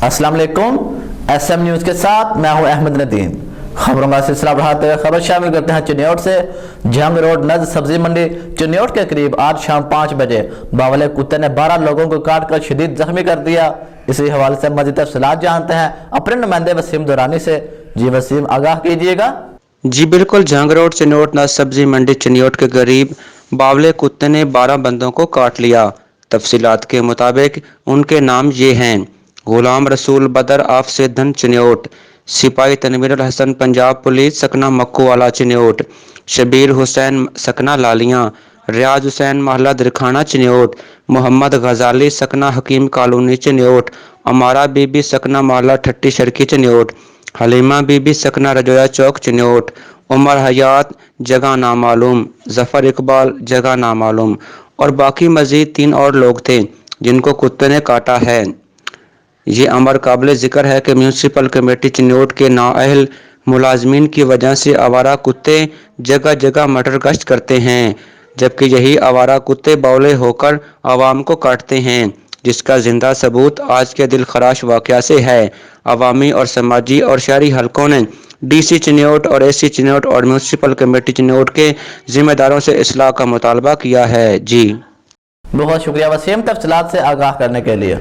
السلام علیکم، S M news کے ساتھ میں ہوں احمد ندیم۔ خبروں کا سلسلہ بڑھاتے ہوئے خبر شامل کرتے ہیں چنیوٹ سے۔ جھنگ روڈ نزد سبزی منڈی چنیوٹ کے قریب آج شام 5 بجے باولے کتے نے 12 لوگوں کو کاٹ کر شدید زخمی کر دیا۔ اسی حوالے سے مزید تفصیلات جانتے ہیں اپنے نمائندے وسیم دورانی سے۔ جی وسیم، آگاہ کیجیے گا۔ جی بالکل، جھنگ روڈ چنیوٹ نزد سبزی منڈی چنیوٹ کے قریب باولے کتے نے 12 بندوں کو کاٹ لیا۔ تفصیلات کے مطابق ان کے نام یہ ہیں: غلام رسول بدر آف سیدھن چنیوٹ، سپاہی تنویر الحسن پنجاب پولیس سکنہ مکو والا چنیوٹ، شبیر حسین سکنہ لالیاں، ریاض حسین محلہ درکھانہ چنیوٹ، محمد غزالی سکنہ حکیم کالونی چنیوٹ، امارہ بی بی سکنہ محلہ ٹھٹی شرکی چنیوٹ، حلیمہ بی بی سکنہ رجویا چوک چنیوٹ، عمر حیات جگہ نامعلوم، ظفر اقبال جگہ نامعلوم، اور باقی مزید 3 اور لوگ تھے جن کو کتے نے کاٹا ہے۔ یہ امر قابل ذکر ہے کہ میونسپل کمیٹی چنیوٹ کے نااہل ملازمین کی وجہ سے آوارہ کتے جگہ جگہ مرڈر گشت کرتے ہیں، جبکہ یہی آوارہ کتے باولے ہو کر عوام کو کاٹتے ہیں، جس کا زندہ ثبوت آج کے دل خراش واقعہ سے ہے۔ عوامی اور سماجی اور شہری حلقوں نے ڈی سی چنیوٹ اور اے سی چنیوٹ اور میونسپل کمیٹی چنیوٹ کے ذمہ داروں سے اصلاح کا مطالبہ کیا ہے۔ جی بہت شکریہ وسیم، تفصیلات سے آگاہ کرنے کے لیے۔